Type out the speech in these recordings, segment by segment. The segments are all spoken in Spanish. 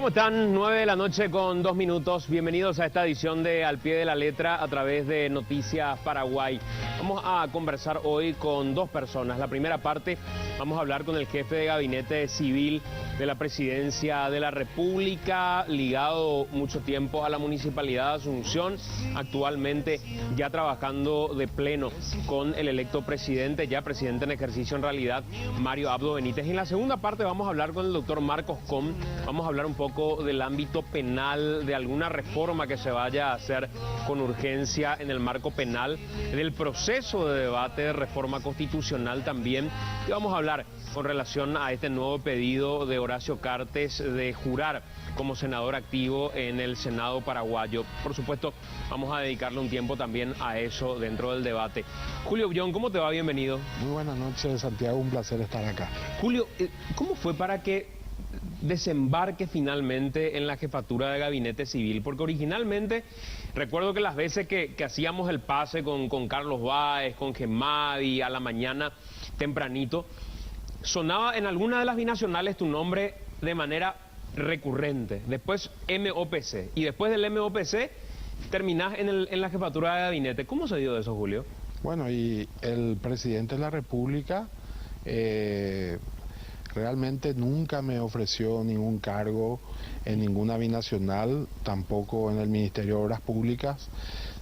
¿Cómo están? 9 de la noche con 2 minutos. Bienvenidos a esta edición de Al Pie de la Letra a través de Noticias Paraguay. Vamos a conversar hoy con dos personas. La primera parte, vamos a hablar con el jefe de gabinete civil de la Presidencia de la República, ligado mucho tiempo a la Municipalidad de Asunción, actualmente ya trabajando de pleno con el electo presidente, ya presidente en ejercicio en realidad, Mario Abdo Benítez. Y en la segunda parte vamos a hablar con el doctor Marcos Com, vamos a hablar un poco del ámbito penal, de alguna reforma que se vaya a hacer con urgencia en el marco penal, del proceso de debate de reforma constitucional también, y vamos a hablar con relación a este nuevo pedido de Horacio Cartes de jurar como senador activo en el Senado paraguayo. Por supuesto, vamos a dedicarle un tiempo también a eso dentro del debate. Julio Ullón, ¿cómo te va? Bienvenido. Muy buenas noches, Santiago, un placer estar acá. Julio, ¿cómo fue para que desembarque finalmente en la jefatura de gabinete civil? Porque originalmente, recuerdo que las veces que hacíamos el pase con Carlos Báez, con Gemadi, a la mañana tempranito, sonaba en alguna de las binacionales tu nombre de manera recurrente, después MOPC, y después del MOPC terminás en la jefatura de gabinete. ¿Cómo se dio eso, Julio? Bueno, y el presidente de la República realmente nunca me ofreció ningún cargo en ninguna binacional, tampoco en el Ministerio de Obras Públicas.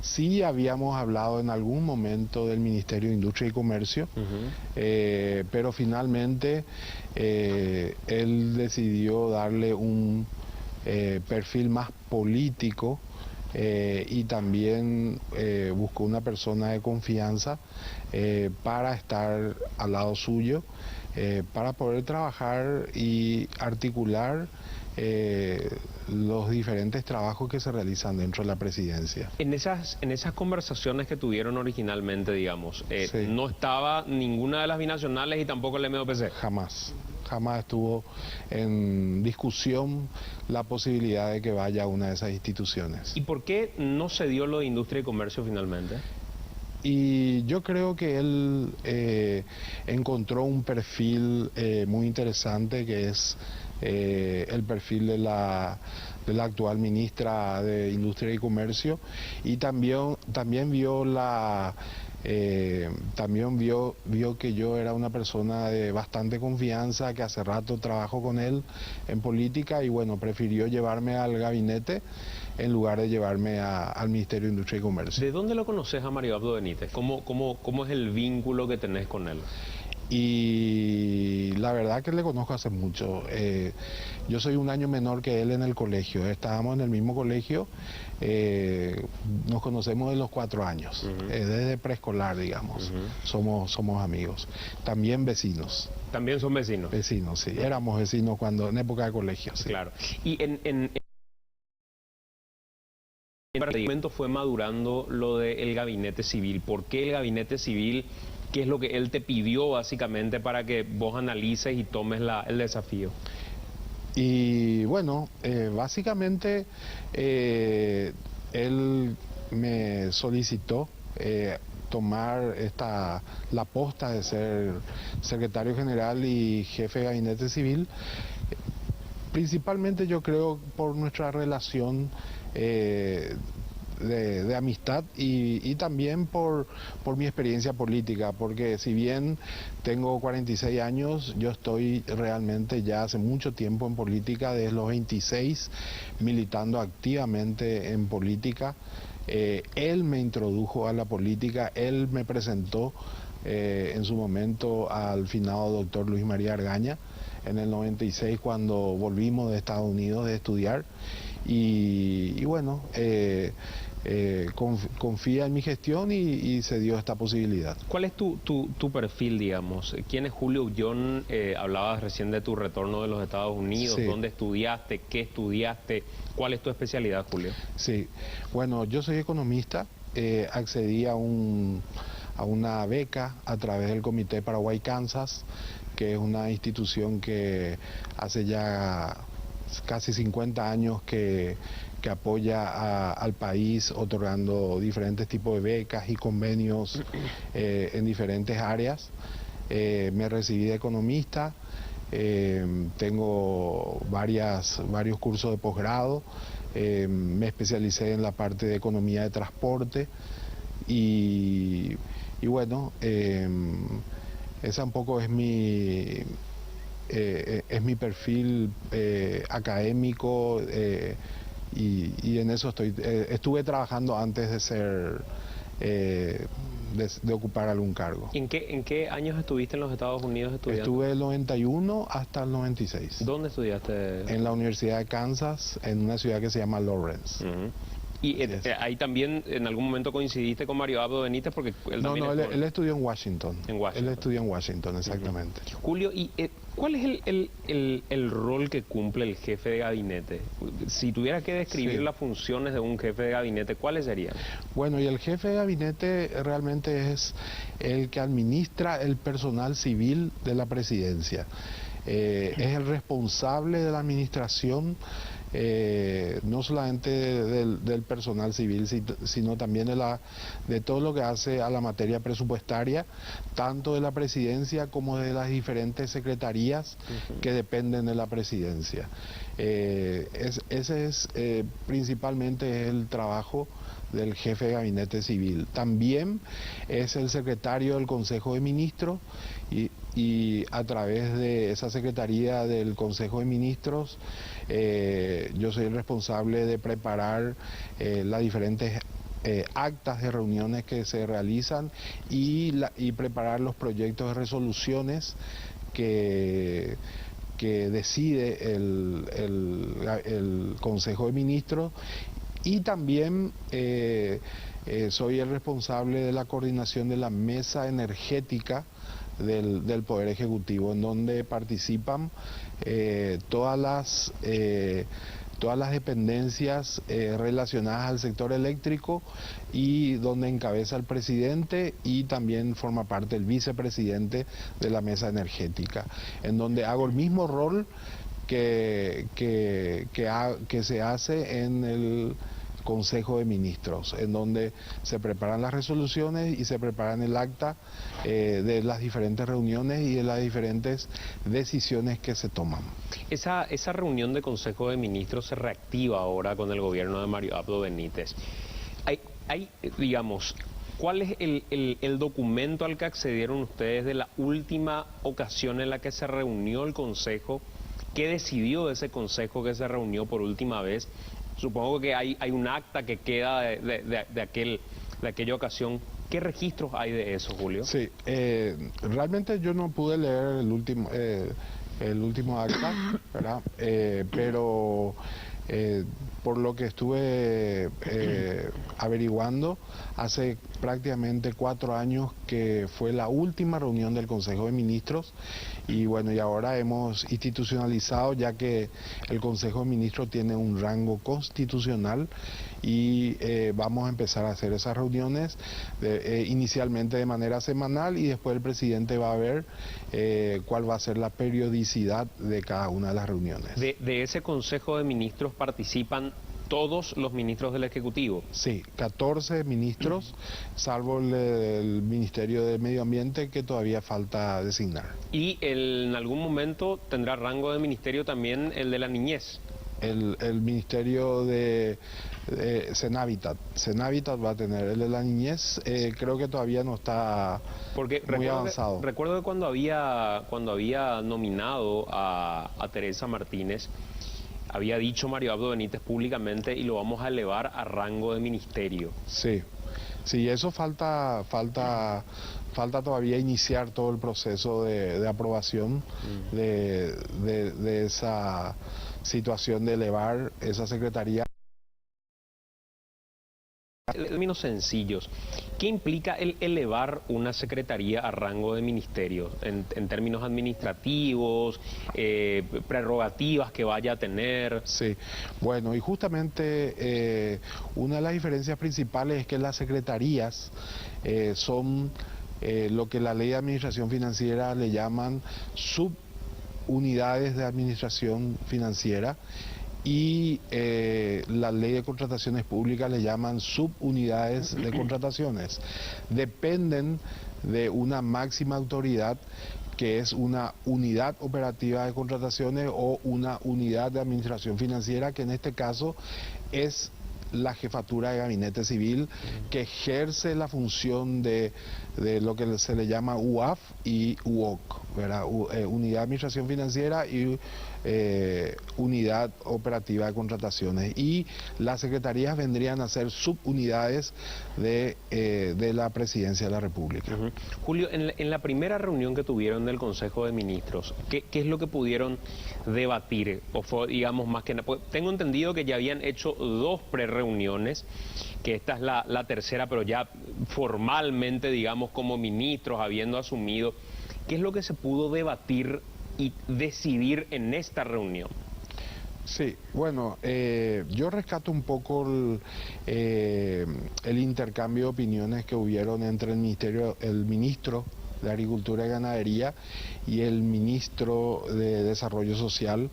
Sí habíamos hablado en algún momento del Ministerio de Industria y Comercio, pero finalmente él decidió darle un perfil más político y también buscó una persona de confianza para estar al lado suyo, para poder trabajar y articular los diferentes trabajos que se realizan dentro de la presidencia. En esas conversaciones que tuvieron originalmente, digamos, Sí. no estaba ninguna de las binacionales y tampoco el MOPC. Jamás estuvo en discusión la posibilidad de que vaya a una de esas instituciones. ¿Y por qué no se dio lo de industria y comercio finalmente? Y yo creo que él encontró un perfil muy interesante, que es el perfil de la actual ministra de Industria y Comercio, y también vio vio que yo era una persona de bastante confianza, que hace rato trabajo con él en política, y bueno, prefirió llevarme al gabinete en lugar de llevarme al Ministerio de Industria y Comercio. ¿De dónde lo conoces a Mario Abdo Benítez? ¿Cómo es el vínculo que tenés con él? Y la verdad que le conozco hace mucho. Yo soy un año menor que él en el colegio. Estábamos en el mismo colegio. Nos conocemos de los 4 años, desde preescolar, digamos. Somos amigos. También vecinos. ¿También son vecinos? Vecinos, sí. Éramos vecinos en época de colegio. Sí. Claro. Y en qué momento fue madurando lo del gabinete civil? ¿Por qué el gabinete civil? ¿Qué es lo que él te pidió básicamente para que vos analices y tomes el desafío? Y bueno, básicamente él me solicitó tomar la posta de ser secretario general y jefe de gabinete civil, principalmente yo creo por nuestra relación de amistad y también por mi experiencia política, porque si bien tengo 46 años, yo estoy realmente ya hace mucho tiempo en política, desde los 26, militando activamente en política. Él me introdujo a la política, él me presentó en su momento al finado doctor Luis María Argaña en el 96, cuando volvimos de Estados Unidos de estudiar, y bueno, confía en mi gestión y se dio esta posibilidad. ¿Cuál es tu perfil, digamos? ¿Quién es Julio Ullón? Hablabas recién de tu retorno de los Estados Unidos. Sí. ¿Dónde estudiaste? ¿Qué estudiaste? ¿Cuál es tu especialidad, Julio? Sí, bueno, yo soy economista, accedí a una beca a través del Comité Paraguay-Kansas, que es una institución que hace ya casi 50 años que apoya al país otorgando diferentes tipos de becas y convenios en diferentes áreas. Me recibí de economista, tengo varios cursos de posgrado, me especialicé en la parte de economía de transporte y bueno, esa un poco es mi perfil académico, y en eso estuve trabajando antes de ser de ocupar algún cargo. ¿En qué años estuviste en los Estados Unidos estudiando? Estuve del 91 hasta el 96. ¿Dónde estudiaste? En la Universidad de Kansas, en una ciudad que se llama Lawrence. Y ahí también en algún momento coincidiste con Mario Abdo Benítez, porque él estudió en Washington. En Washington. Él estudió en Washington, exactamente. Julio, ¿y cuál es el rol que cumple el jefe de gabinete? Si tuviera que describir las funciones de un jefe de gabinete, ¿cuáles serían? Bueno, y el jefe de gabinete realmente es el que administra el personal civil de la presidencia. Es el responsable de la administración, no solamente del personal civil, sino también de todo lo que hace a la materia presupuestaria, tanto de la presidencia como de las diferentes secretarías que dependen de la presidencia. Ese es principalmente el trabajo del jefe de gabinete civil. También es el secretario del Consejo de Ministros y a través de esa secretaría del Consejo de Ministros yo soy el responsable de preparar las diferentes actas de reuniones que se realizan y preparar los proyectos de resoluciones que decide el Consejo de Ministros. Y también soy el responsable de la coordinación de la mesa energética del Poder Ejecutivo, en donde participan todas las dependencias relacionadas al sector eléctrico, y donde encabeza el presidente y también forma parte el vicepresidente de la mesa energética, en donde hago el mismo rol que se hace en el Consejo de Ministros, en donde se preparan las resoluciones y se preparan el acta de las diferentes reuniones y de las diferentes decisiones que se toman. Esa reunión de Consejo de Ministros se reactiva ahora con el gobierno de Mario Abdo Benítez. Digamos, ¿cuál es el documento al que accedieron ustedes de la última ocasión en la que se reunió el Consejo? ¿Qué decidió ese Consejo que se reunió por última vez? Supongo que hay un acta que queda de aquella ocasión. ¿Qué registros hay de eso, Julio? Sí, realmente yo no pude leer el último acta, ¿verdad? Pero por lo que estuve averiguando, hace prácticamente 4 años que fue la última reunión del Consejo de Ministros, y bueno, y ahora hemos institucionalizado, ya que el Consejo de Ministros tiene un rango constitucional, y vamos a empezar a hacer esas reuniones inicialmente de manera semanal, y después el presidente va a ver cuál va a ser la periodicidad de cada una de las reuniones. De ese Consejo de Ministros participan todos los ministros del Ejecutivo. Sí, 14 ministros, salvo el Ministerio de Medio Ambiente, que todavía falta designar. Y en algún momento tendrá rango de ministerio también el de la niñez. El Ministerio de Senavitat va a tener. El de la niñez creo que todavía no está muy avanzado. Recuerdo que cuando había nominado a Teresa Martínez, había dicho Mario Abdo Benítez públicamente, y lo vamos a elevar a rango de ministerio. Sí, eso falta todavía iniciar todo el proceso de aprobación de esa situación de elevar esa secretaría. En términos sencillos, ¿qué implica el elevar una secretaría a rango de ministerio en términos administrativos, prerrogativas que vaya a tener? Sí, bueno, y justamente una de las diferencias principales es que las secretarías son lo que la ley de administración financiera le llaman subunidades de administración financiera, y la ley de contrataciones públicas le llaman subunidades de contrataciones. Dependen de una máxima autoridad que es una unidad operativa de contrataciones o una unidad de administración financiera, que en este caso es la jefatura de gabinete civil, que ejerce la función de lo que se le llama UAF y UOC, ¿verdad? Unidad de Administración Financiera y Unidad Operativa de Contrataciones. Y las secretarías vendrían a ser subunidades de la Presidencia de la República. Julio, en la primera reunión que tuvieron del Consejo de Ministros, ¿qué es lo que pudieron debatir? O fue, digamos, más que nada, tengo entendido que ya habían hecho 2 prereuniones, que esta es la tercera, pero ya formalmente, digamos, como ministros, habiendo asumido. ¿Qué es lo que se pudo debatir y decidir en esta reunión? Sí, bueno, yo rescato un poco el intercambio de opiniones que hubieron entre el ministro de Agricultura y Ganadería y el ministro de Desarrollo Social,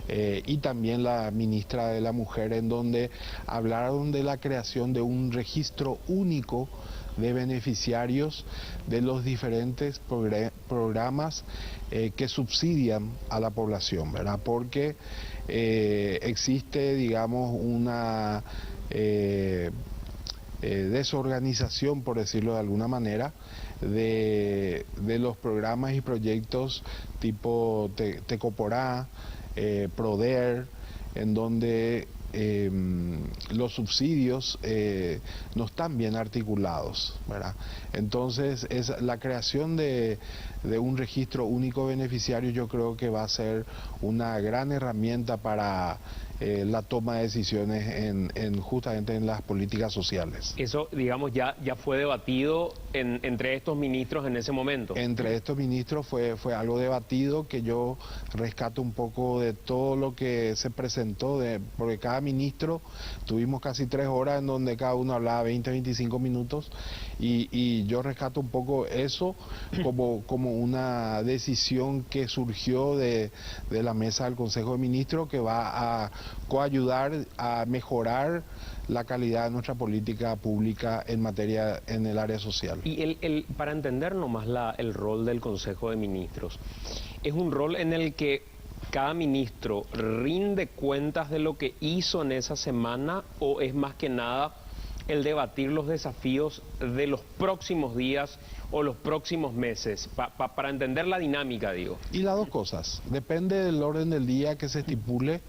y también la ministra de la Mujer, en donde hablaron de la creación de un registro único de beneficiarios de los diferentes programas que subsidian a la población, ¿verdad? Porque existe, digamos, una desorganización, por decirlo de alguna manera, de los programas y proyectos tipo Tecoporá, Proder, en donde los subsidios no están bien articulados, ¿verdad? Entonces, la creación de un registro único beneficiario, yo creo que va a ser una gran herramienta para la toma de decisiones justamente en las políticas sociales. Eso, digamos, ya fue debatido entre estos ministros en ese momento. Entre estos ministros fue algo debatido, que yo rescato un poco de todo lo que se presentó, porque cada ministro, tuvimos casi 3 horas en donde cada uno hablaba 20, 25 minutos, y yo rescato un poco eso como una decisión que surgió de la mesa del Consejo de Ministros, que va a coayudar a mejorar la calidad de nuestra política pública en el área social. Y para entender nomás el rol del Consejo de Ministros, ¿es un rol en el que cada ministro rinde cuentas de lo que hizo en esa semana, o es más que nada el debatir los desafíos de los próximos días o los próximos meses, para entender la dinámica, digo? Y las dos cosas, depende del orden del día que se estipule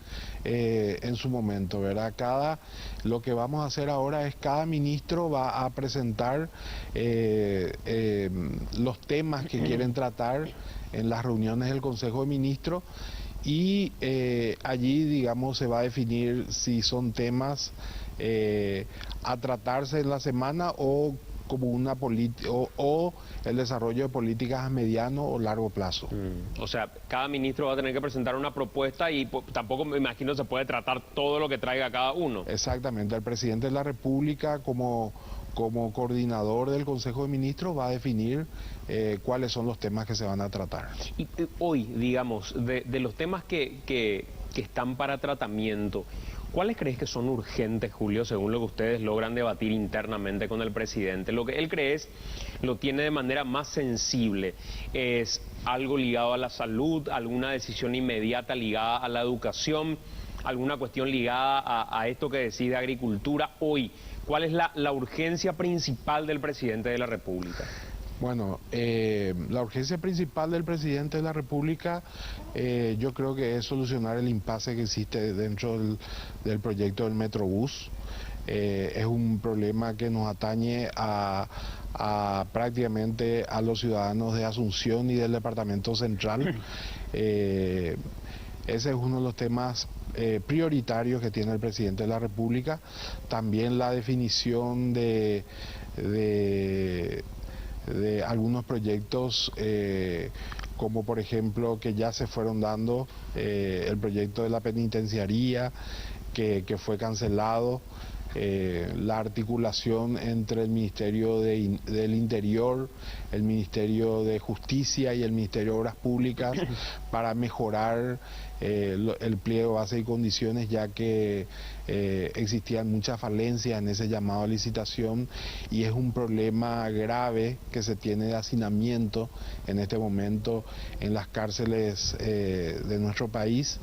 en su momento, ¿verdad? Lo que vamos a hacer ahora es cada ministro va a presentar los temas que quieren tratar en las reuniones del Consejo de Ministros, y allí, digamos, se va a definir si son temas a tratarse en la semana o como una política o el desarrollo de políticas a mediano o largo plazo. O sea, cada ministro va a tener que presentar una propuesta y tampoco, me imagino, se puede tratar todo lo que traiga cada uno. Exactamente, el presidente de la República como coordinador del Consejo de Ministros va a definir cuáles son los temas que se van a tratar. Y hoy, digamos, de los temas que están para tratamiento, ¿cuáles crees que son urgentes, Julio, según lo que ustedes logran debatir internamente con el presidente? Lo que él cree lo tiene de manera más sensible. ¿Es algo ligado a la salud, alguna decisión inmediata ligada a la educación, alguna cuestión ligada a esto que decide agricultura hoy? ¿Cuál es la urgencia principal del presidente de la República? Bueno, la urgencia principal del presidente de la República yo creo que es solucionar el impasse que existe dentro del proyecto del Metrobús. Es un problema que nos atañe a prácticamente a los ciudadanos de Asunción y del Departamento Central. Ese es uno de los temas prioritarios que tiene el presidente de la República. También la definición de algunos proyectos, como por ejemplo que ya se fueron dando, el proyecto de la penitenciaría que fue cancelado, la articulación entre el Ministerio del Interior, el Ministerio de Justicia y el Ministerio de Obras Públicas para mejorar el pliego, base y condiciones, ya que existían muchas falencias en ese llamado a licitación y es un problema grave que se tiene de hacinamiento en este momento en las cárceles de nuestro país.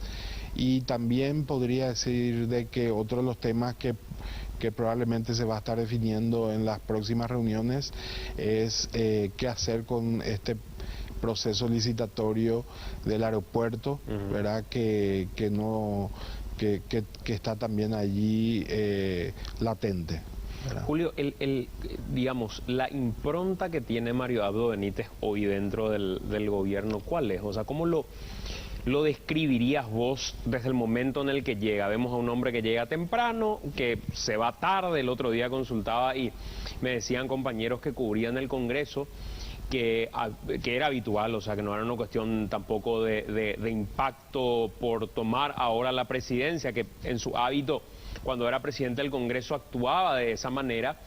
Y también podría decir de que otro de los temas que probablemente se va a estar definiendo en las próximas reuniones es qué hacer con este proceso licitatorio del aeropuerto, ¿verdad? Que está también allí latente, ¿verdad? Julio, digamos, la impronta que tiene Mario Abdo Benítez hoy dentro del gobierno, ¿cuál es? O sea, ¿cómo lo describirías vos desde el momento en el que llega? Vemos a un hombre que llega temprano, que se va tarde. El otro día consultaba y me decían compañeros que cubrían el Congreso que era habitual, o sea, que no era una cuestión tampoco de impacto por tomar ahora la presidencia, que en su hábito, cuando era presidente del Congreso, actuaba de esa manera,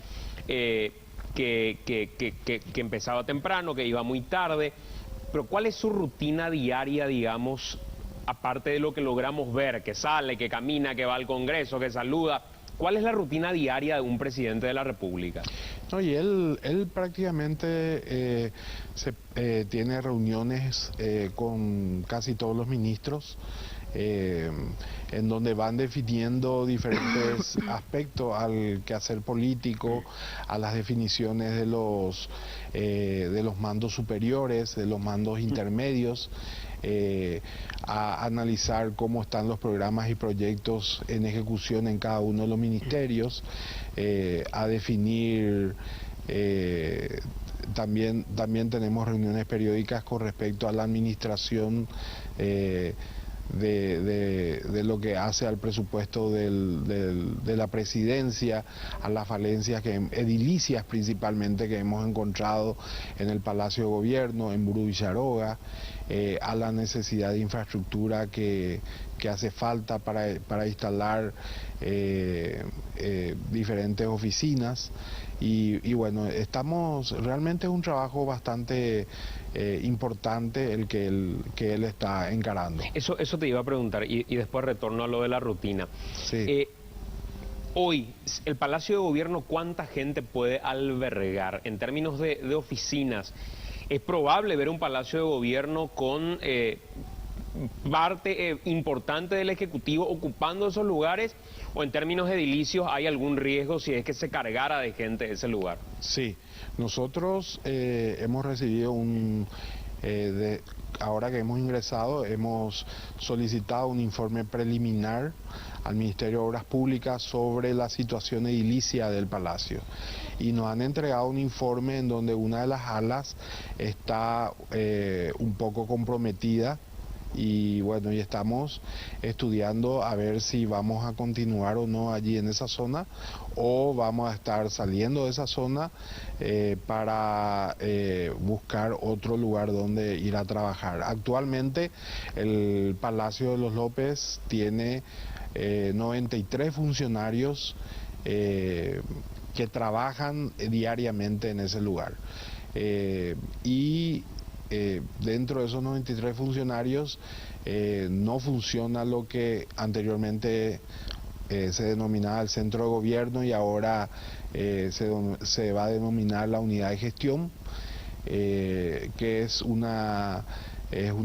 que empezaba temprano, que iba muy tarde. Pero ¿cuál es su rutina diaria, digamos, aparte de lo que logramos ver, que sale, que camina, que va al Congreso, que saluda? ¿Cuál es la rutina diaria de un presidente de la República? No, y él prácticamente tiene reuniones con casi todos los ministros, en donde van definiendo diferentes aspectos al quehacer político, a las definiciones de los mandos superiores, de los mandos intermedios, a analizar cómo están los programas y proyectos en ejecución en cada uno de los ministerios, a definir. También tenemos reuniones periódicas con respecto a la administración de lo que hace al presupuesto de la presidencia, a las falencias edilicias principalmente que hemos encontrado en el Palacio de Gobierno, en Burú Villaroga, a la necesidad de infraestructura que hace falta para instalar diferentes oficinas. Y bueno, realmente es un trabajo bastante importante el que él está encarando. Eso te iba a preguntar y después retorno a lo de la rutina. Sí. Hoy, el Palacio de Gobierno, ¿cuánta gente puede albergar en términos de oficinas? ¿Es probable ver un Palacio de Gobierno con parte importante del Ejecutivo ocupando esos lugares? ¿O en términos edilicios hay algún riesgo si es que se cargara de gente ese lugar? Sí, nosotros hemos recibido ahora que hemos ingresado, hemos solicitado un informe preliminar al Ministerio de Obras Públicas sobre la situación edilicia del Palacio. Y nos han entregado un informe en donde una de las alas está un poco comprometida. Y bueno, y estamos estudiando a ver si vamos a continuar o no allí en esa zona o vamos a estar saliendo de esa zona para buscar otro lugar donde ir a trabajar. Actualmente el Palacio de los López tiene 93 funcionarios que trabajan diariamente en ese lugar. Dentro de esos 93 funcionarios no funciona lo que anteriormente se denominaba el centro de gobierno y ahora se va a denominar la unidad de gestión, que es una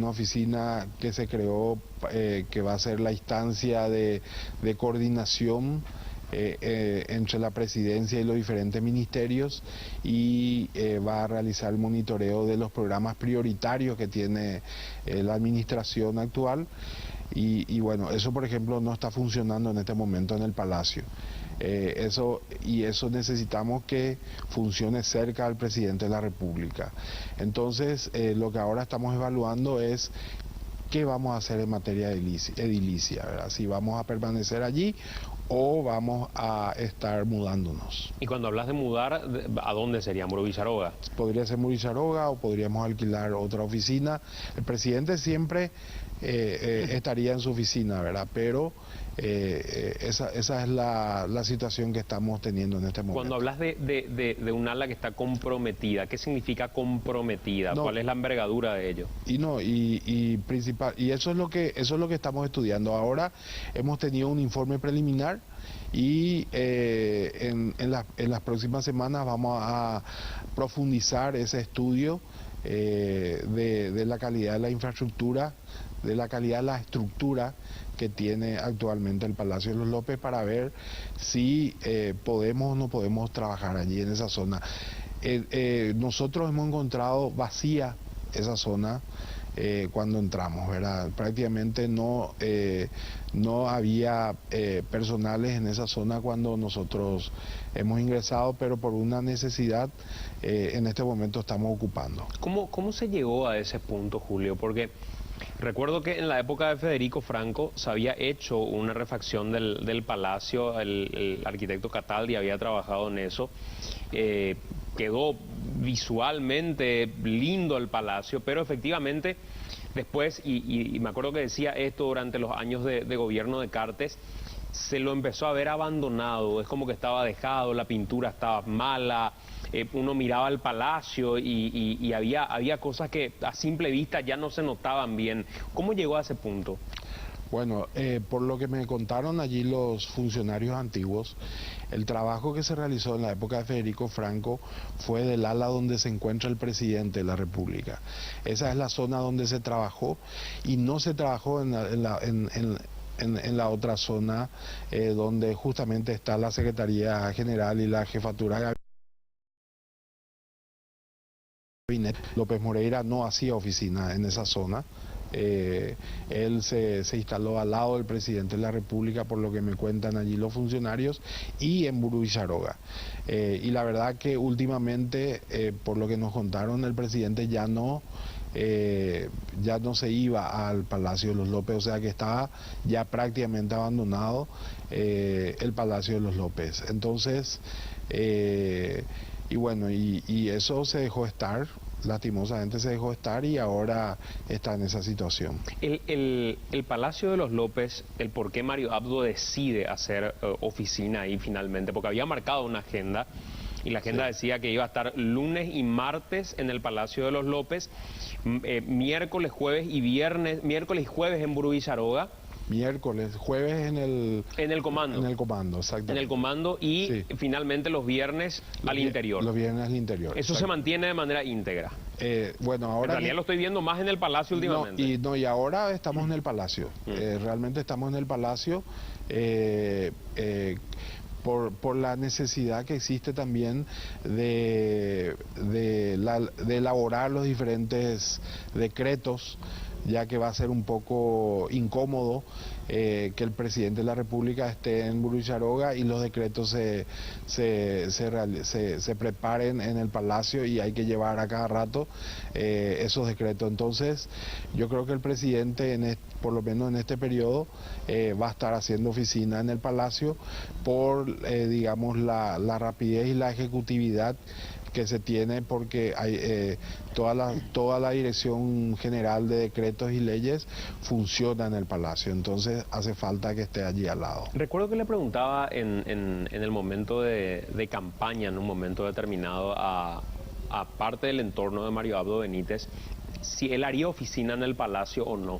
oficina que se creó que va a ser la instancia de coordinación entre la presidencia y los diferentes ministerios y va a realizar el monitoreo de los programas prioritarios que tiene la administración actual y bueno, eso por ejemplo no está funcionando en este momento en el Palacio. Eso necesitamos que funcione cerca al presidente de la República. Entonces lo que ahora estamos evaluando es qué vamos a hacer en materia edilicia, ¿verdad? Si vamos a permanecer allí o vamos a estar mudándonos. Y cuando hablas de mudar, ¿a dónde sería? ¿Burú Villaroga? Podría ser Burú Villaroga o podríamos alquilar otra oficina. El presidente siempre estaría en su oficina, ¿verdad? Pero esa es la situación que estamos teniendo en este momento. Cuando hablas de un ala que está comprometida, ¿qué significa comprometida? No, ¿Cuál es la envergadura de ello? Y eso es lo que estamos estudiando. Ahora hemos tenido un informe preliminar y en las próximas semanas vamos a profundizar ese estudio de la calidad de la infraestructura, de la calidad de la estructura que tiene actualmente el Palacio de los López, para ver si podemos o no podemos trabajar allí en esa zona. Nosotros hemos encontrado vacía esa zona cuando entramos, ¿verdad? Prácticamente no había personales en esa zona cuando nosotros hemos ingresado, pero por una necesidad en este momento estamos ocupando. ¿Cómo se llegó a ese punto, Julio? Porque recuerdo que en la época de Federico Franco se había hecho una refacción del palacio, el arquitecto Cataldi había trabajado en eso, quedó visualmente lindo el palacio, pero efectivamente después, y me acuerdo que decía esto durante los años de gobierno de Cartes, se lo empezó a ver abandonado, es como que estaba dejado, la pintura estaba mala, uno miraba el palacio y había cosas que a simple vista ya no se notaban bien. ¿Cómo llegó a ese punto? Bueno, por lo que me contaron allí los funcionarios antiguos, el trabajo que se realizó en la época de Federico Franco fue del ala donde se encuentra el presidente de la República. Esa es la zona donde se trabajó y no se trabajó en la otra zona donde justamente está la Secretaría General y la Jefatura de Gabinete. López Moreira no hacía oficina en esa zona. Él se instaló al lado del presidente de la República, por lo que me cuentan allí los funcionarios, y en Burú-Villaroga. Y la verdad que últimamente, por lo que nos contaron, el presidente ya no se iba al Palacio de los López, o sea que estaba ya prácticamente abandonado el Palacio de los López. Entonces, y bueno, y eso se dejó estar. Lastimosamente se dejó estar y ahora está en esa situación. El Palacio de los López, el por qué Mario Abdo decide hacer oficina ahí finalmente, porque había marcado una agenda y la agenda decía que iba a estar lunes y martes en el Palacio de los López, miércoles, jueves y viernes, miércoles y jueves en Burú-Villaroga. Miércoles, jueves en el comando. En el comando, exactamente. En el comando y finalmente los viernes al interior. Los viernes al interior. Eso se mantiene de manera íntegra. Bueno, ahora... En realidad lo estoy viendo más en el Palacio últimamente. Y ahora estamos en el Palacio. Realmente estamos en el Palacio por la necesidad que existe también de elaborar los diferentes decretos, ya que va a ser un poco incómodo que el presidente de la República esté en Burú-Villaroga y los decretos se preparen en el Palacio y hay que llevar a cada rato esos decretos. Entonces, yo creo que el presidente, por lo menos en este periodo, va a estar haciendo oficina en el Palacio por, digamos, la rapidez y la ejecutividad que se tiene, porque hay toda la Dirección General de Decretos y Leyes funciona en el Palacio, entonces hace falta que esté allí al lado. Recuerdo que le preguntaba en el momento de campaña, en un momento determinado, a parte del entorno de Mario Abdo Benítez, si él haría oficina en el Palacio o no.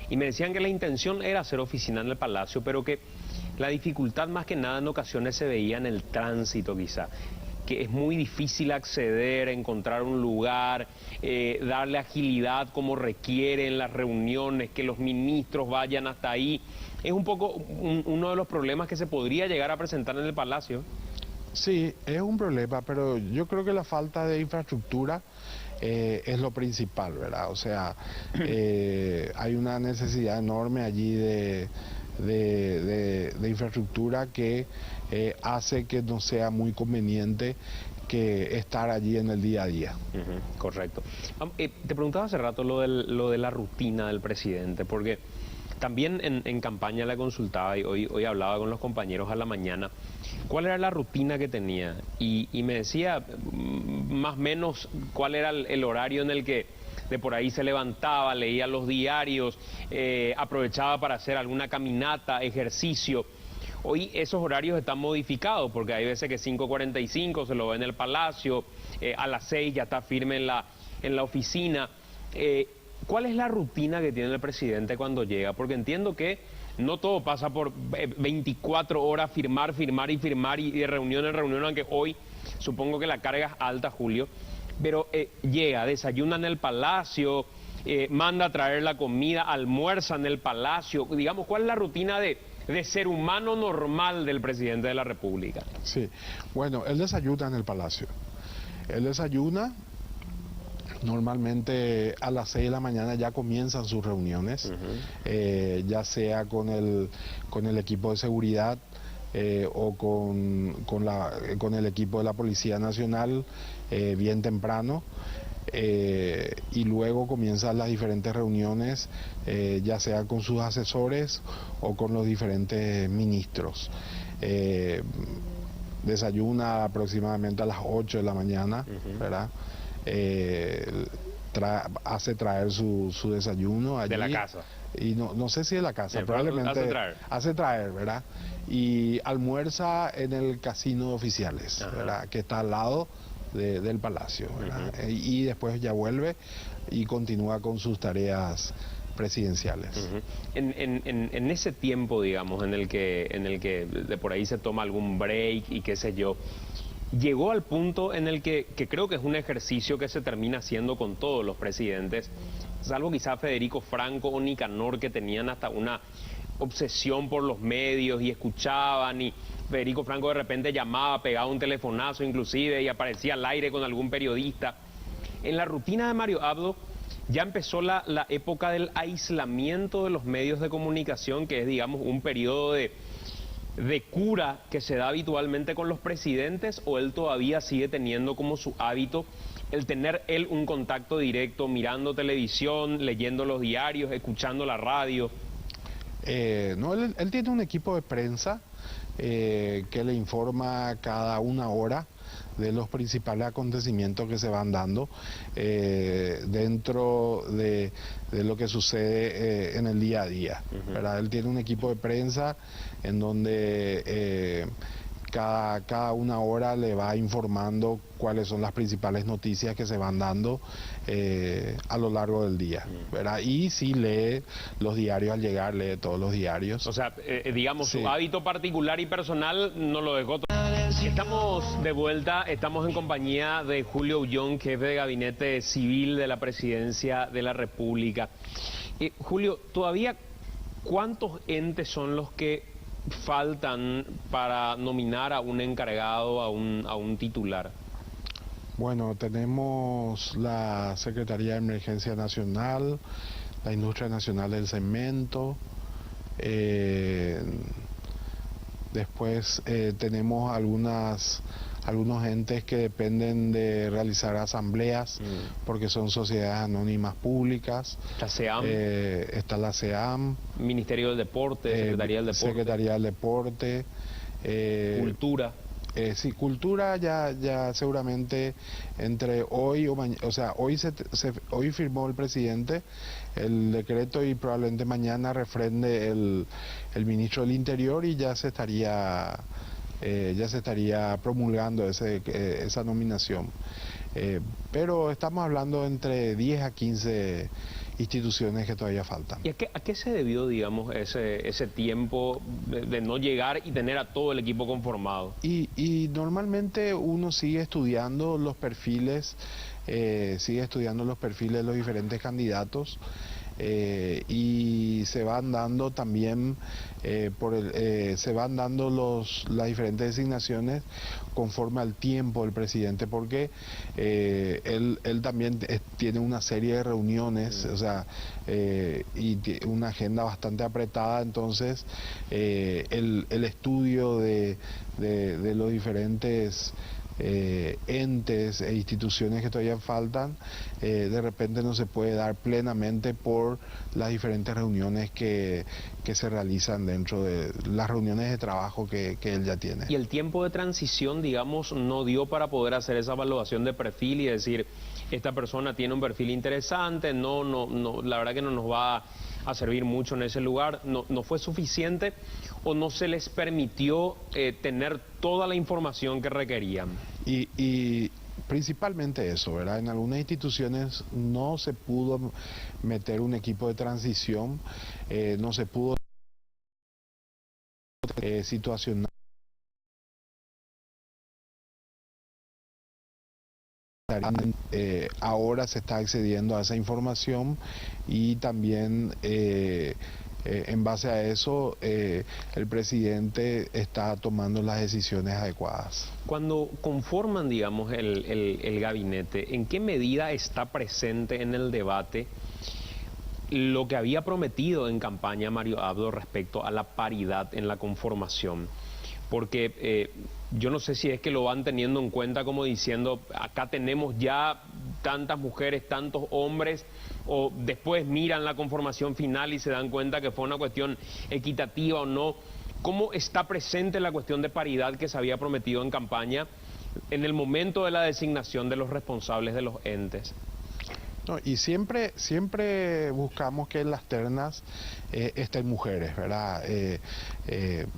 Y me decían que la intención era hacer oficina en el Palacio, pero que la dificultad más que nada en ocasiones se veía en el tránsito quizá, que es muy difícil acceder, encontrar un lugar, darle agilidad como requieren las reuniones, que los ministros vayan hasta ahí. Es un poco uno de los problemas que se podría llegar a presentar en el Palacio. Sí, es un problema, pero yo creo que la falta de infraestructura es lo principal, ¿verdad? O sea, hay una necesidad enorme allí de infraestructura que hace que no sea muy conveniente que estar allí en el día a día. Correcto. Te preguntaba hace rato lo de la rutina del presidente, porque también en campaña le consultaba y hoy hablaba con los compañeros a la mañana cuál era la rutina que tenía y me decía más o menos cuál era el horario en el que de por ahí se levantaba, leía los diarios, aprovechaba para hacer alguna caminata, ejercicio. Hoy esos horarios están modificados porque hay veces que 5:45 se lo ve en el Palacio, a las 6 ya está firme en la oficina. ¿Cuál es la rutina que tiene el presidente cuando llega? Porque entiendo que no todo pasa por 24 horas, firmar y de reunión en reunión, aunque hoy supongo que la carga es alta, Julio. Pero llega, desayuna en el Palacio, manda a traer la comida, almuerza en el Palacio. Digamos, ¿cuál es la rutina de ser humano normal del presidente de la República? Sí, bueno, él desayuna en el Palacio. Él desayuna. Normalmente a las 6 de la mañana ya comienzan sus reuniones, ya sea con el equipo de seguridad o con el equipo de la Policía Nacional bien temprano. Y luego comienzan las diferentes reuniones, ya sea con sus asesores o con los diferentes ministros. Desayuna aproximadamente a las 8 de la mañana, ¿verdad? Hace traer su desayuno allí. De la casa. Y no sé si de la casa, probablemente hace traer, ¿verdad? Y almuerza en el casino de oficiales, ¿verdad? Que está al lado del Palacio, ¿verdad? Y después ya vuelve y continúa con sus tareas presidenciales. En ese tiempo, digamos, en el que de por ahí se toma algún break y qué sé yo, llegó al punto en el que creo que es un ejercicio que se termina haciendo con todos los presidentes, salvo quizá Federico Franco o Nicanor, que tenían hasta una obsesión por los medios y escuchaban, y Federico Franco de repente llamaba, pegaba un telefonazo inclusive y aparecía al aire con algún periodista. En la rutina de Mario Abdo ya empezó la época del aislamiento de los medios de comunicación, que es, digamos, un periodo de cura que se da habitualmente con los presidentes, o él todavía sigue teniendo como su hábito el tener él un contacto directo, mirando televisión, leyendo los diarios, escuchando la radio? No, él tiene un equipo de prensa que le informa cada una hora de los principales acontecimientos que se van dando dentro de lo que sucede en el día a día, ¿verdad? Él tiene un equipo de prensa en donde cada una hora le va informando cuáles son las principales noticias que se van dando a lo largo del día, ¿verdad? Y sí lee los diarios al llegar, lee todos los diarios. O sea, digamos, sí. Su hábito particular y personal no lo dejó. Estamos de vuelta, estamos en compañía de Julio Aullón, jefe de Gabinete Civil de la Presidencia de la República. Julio, todavía, ¿cuántos entes son los que faltan para nominar a un encargado, a un titular? Bueno, tenemos la Secretaría de Emergencia Nacional, la Industria Nacional del Cemento, después tenemos algunos entes que dependen de realizar asambleas porque son sociedades anónimas públicas. La SEAM. Está la SEAM. Ministerio del Deporte, Secretaría del Deporte. Secretaría del Deporte. Cultura. Sí, cultura ya seguramente entre hoy o mañana, o sea, hoy firmó el presidente el decreto y probablemente mañana refrende el ministro del Interior y ya se estaría promulgando esa nominación. Pero estamos hablando entre 10 a 15 instituciones que todavía faltan. ¿Y a qué se debió, digamos, ese tiempo de no llegar y tener a todo el equipo conformado? Y normalmente uno sigue estudiando los perfiles, de los diferentes candidatos. Y se van dando también se van dando las diferentes designaciones conforme al tiempo del presidente, porque él también tiene una serie de reuniones, o sea, y una agenda bastante apretada, entonces el estudio de los diferentes entes e instituciones que todavía faltan, de repente no se puede dar plenamente por las diferentes reuniones que se realizan dentro de las reuniones de trabajo que él ya tiene. Y el tiempo de transición, digamos, no dio para poder hacer esa evaluación de perfil y decir, esta persona tiene un perfil interesante, no, la verdad que no nos va a servir mucho en ese lugar, no fue suficiente o no se les permitió tener toda la información que requerían. Y principalmente eso, ¿verdad? En algunas instituciones no se pudo meter un equipo de transición, no se pudo situacionar. Ahora se está accediendo a esa información y también en base a eso el presidente está tomando las decisiones adecuadas. Cuando conforman, digamos, el gabinete, ¿en qué medida está presente en el debate lo que había prometido en campaña Mario Abdo respecto a la paridad en la conformación? Porque yo no sé si es que lo van teniendo en cuenta como diciendo, acá tenemos ya tantas mujeres, tantos hombres, o después miran la conformación final y se dan cuenta que fue una cuestión equitativa o no. ¿Cómo está presente la cuestión de paridad que se había prometido en campaña en el momento de la designación de los responsables de los entes? No, y siempre buscamos que en las ternas estén mujeres, ¿verdad?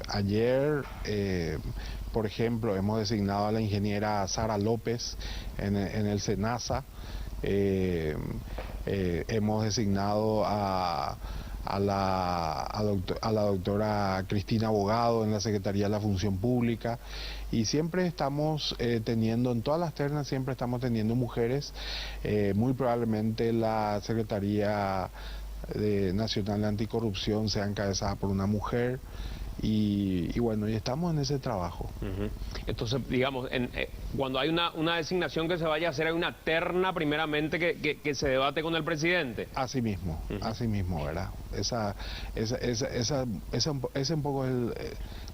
Ayer, por ejemplo, hemos designado a la ingeniera Sara López en el SENASA, hemos designado a la doctora Cristina Abogado en la Secretaría de la Función Pública, y siempre estamos teniendo, en todas las ternas siempre estamos teniendo mujeres, muy probablemente la Secretaría Nacional de Anticorrupción sea encabezada por una mujer. Y bueno, y estamos en ese trabajo. Entonces, digamos, cuando hay una designación que se vaya a hacer, hay una terna primeramente que se debate con el presidente. Así mismo, ¿verdad? Esa es un poco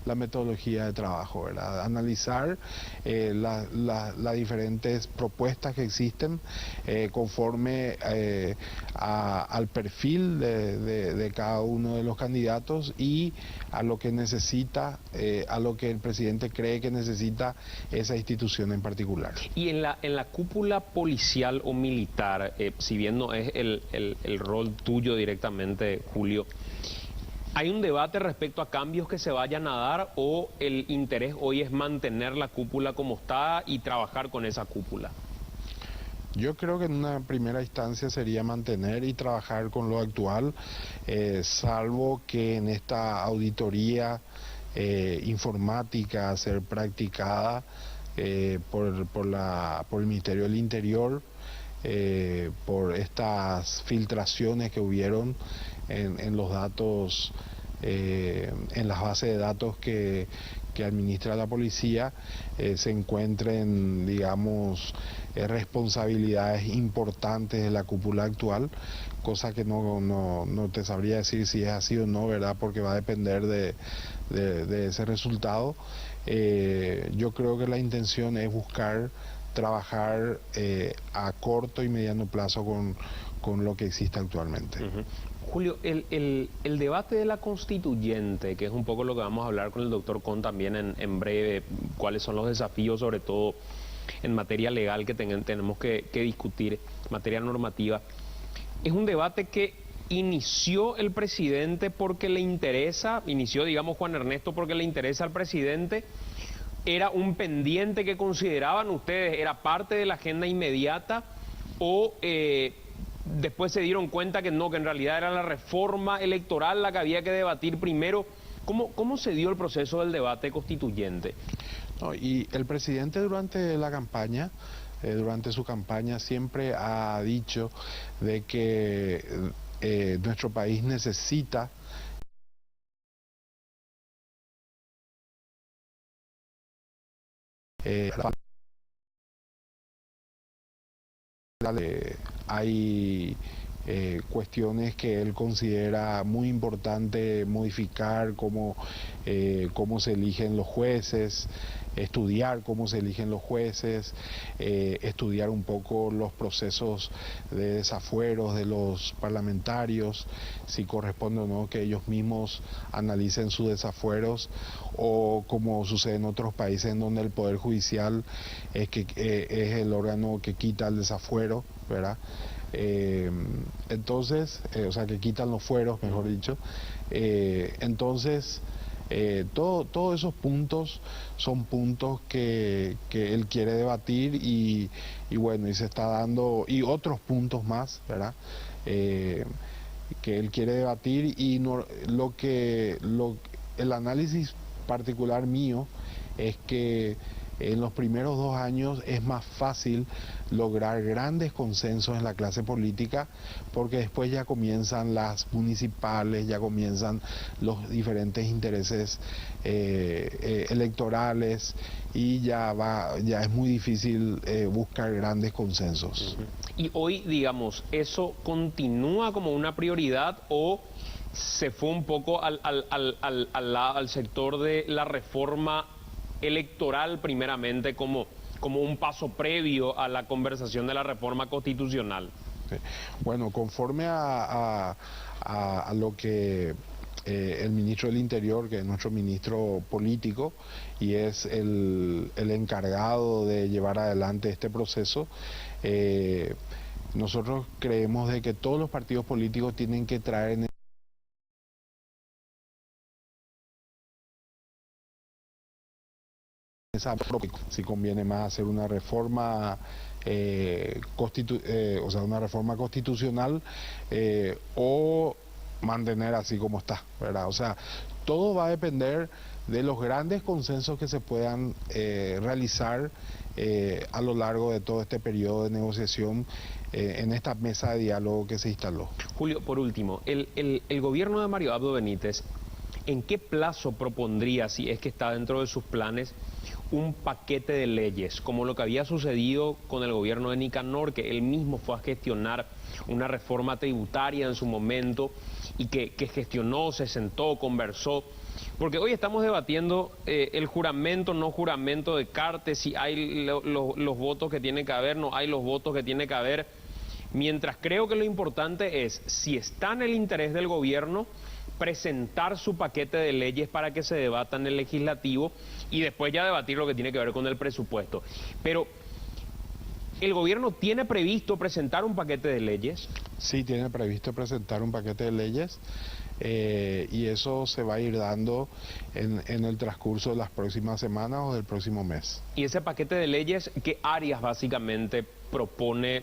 la metodología de trabajo, ¿verdad? Analizar las diferentes propuestas que existen conforme al perfil de cada uno de los candidatos y a lo que necesita, a lo que el presidente cree que necesita esa institución en particular. Y en la cúpula policial o militar, si bien no es el rol tuyo directamente, Julio, ¿hay un debate respecto a cambios que se vayan a dar o el interés hoy es mantener la cúpula como está y trabajar con esa cúpula? Yo creo que en una primera instancia sería mantener y trabajar con lo actual, salvo que en esta auditoría informática a ser practicada por el Ministerio del Interior, por estas filtraciones que hubieron en los datos, en las bases de datos que administra la policía, se encuentren, digamos, responsabilidades importantes de la cúpula actual, cosa que no te sabría decir si es así o no, ¿verdad? Porque va a depender de ese resultado. Yo creo que la intención es buscar trabajar a corto y mediano plazo con lo que existe actualmente. Julio, el debate de la constituyente, que es un poco lo que vamos a hablar con el doctor Con también en breve, cuáles son los desafíos, sobre todo en materia legal que tenemos que discutir, materia normativa, es un debate que inició el presidente porque le interesa, inició, digamos, Juan Ernesto porque le interesa al presidente. ¿Era un pendiente que consideraban ustedes, era parte de la agenda inmediata o después se dieron cuenta que no, que en realidad era la reforma electoral la que había que debatir primero? ¿Cómo se dio el proceso del debate constituyente? No, y el presidente durante la campaña, durante su campaña siempre ha dicho de que nuestro país necesita hay cuestiones que él considera muy importante modificar, como cómo se eligen los jueces, estudiar cómo se eligen los jueces, estudiar un poco los procesos de desafueros de los parlamentarios, si corresponde o no que ellos mismos analicen sus desafueros, o como sucede en otros países en donde el Poder Judicial es el órgano que quita el desafuero, ¿verdad? Entonces, o sea, que quitan los fueros, mejor dicho. Entonces, todos esos puntos son puntos que él quiere debatir y bueno, y se está dando, y otros puntos más, ¿verdad? Que él quiere debatir, y el análisis particular mío es que en los primeros 2 años es más fácil lograr grandes consensos en la clase política, porque después ya comienzan las municipales, ya comienzan los diferentes intereses electorales, y ya es muy difícil buscar grandes consensos. Y hoy, digamos, ¿eso continúa como una prioridad o se fue un poco al sector de la reforma electoral primeramente como un paso previo a la conversación de la reforma constitucional? Sí. Bueno, conforme a lo que el ministro del Interior, que es nuestro ministro político y es el encargado de llevar adelante este proceso, nosotros creemos de que todos los partidos políticos tienen que traer en si conviene más hacer una reforma una reforma constitucional, o mantener así como está, ¿verdad? O sea, todo va a depender de los grandes consensos que se puedan realizar a lo largo de todo este periodo de negociación en esta mesa de diálogo que se instaló. Julio, por último, el gobierno de Mario Abdo Benítez, ¿en qué plazo propondría, si es que está dentro de sus planes, un paquete de leyes, como lo que había sucedido con el gobierno de Nicanor, que él mismo fue a gestionar una reforma tributaria en su momento y que gestionó, se sentó, conversó? Porque hoy estamos debatiendo el juramento, no juramento de Cartes, si hay los votos que tiene que haber, no hay los votos que tiene que haber, mientras creo que lo importante es, si está en el interés del gobierno, presentar su paquete de leyes para que se debata en el legislativo y después ya debatir lo que tiene que ver con el presupuesto. Pero, ¿el gobierno tiene previsto presentar un paquete de leyes? Sí, tiene previsto presentar un paquete de leyes, y eso se va a ir dando en el transcurso de las próximas semanas o del próximo mes. ¿Y ese paquete de leyes, qué áreas básicamente propone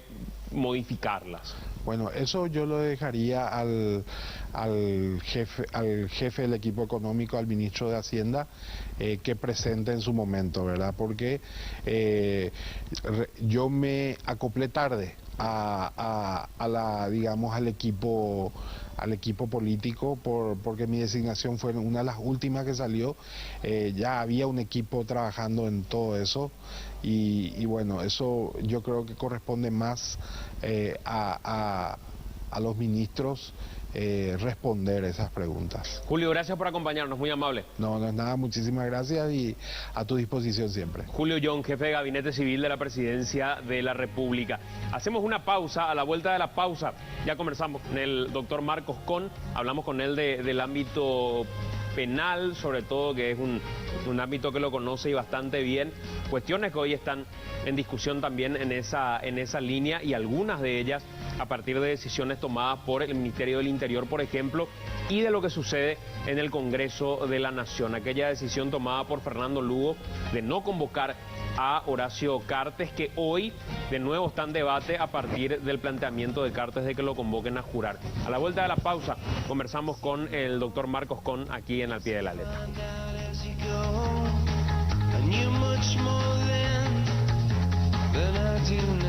modificarlas? Bueno, eso yo lo dejaría al jefe del equipo económico, al ministro de Hacienda, que presente en su momento, ¿verdad? Porque yo me acoplé tarde al equipo político, porque mi designación fue una de las últimas que salió. Ya había un equipo trabajando en todo eso, y bueno, eso yo creo que corresponde más a los ministros responder esas preguntas. Julio, gracias por acompañarnos, muy amable. No es nada, muchísimas gracias y a tu disposición siempre. Julio Young, jefe de Gabinete Civil de la Presidencia de la República. Hacemos una pausa, a la vuelta de la pausa ya conversamos con el doctor Marcos Con, hablamos con él del ámbito penal, sobre todo, que es un ámbito que lo conoce y bastante bien, cuestiones que hoy están en discusión también en esa línea, y algunas de ellas a partir de decisiones tomadas por el Ministerio del Interior, por ejemplo, y de lo que sucede en el Congreso de la Nación, aquella decisión tomada por Fernando Lugo de no convocar a Horacio Cartes, que hoy de nuevo está en debate a partir del planteamiento de Cartes de que lo convoquen a jurar. A la vuelta de la pausa conversamos con el doctor Marcos Con aquí en Al Pie de la Letra. I knew much more then than I do now.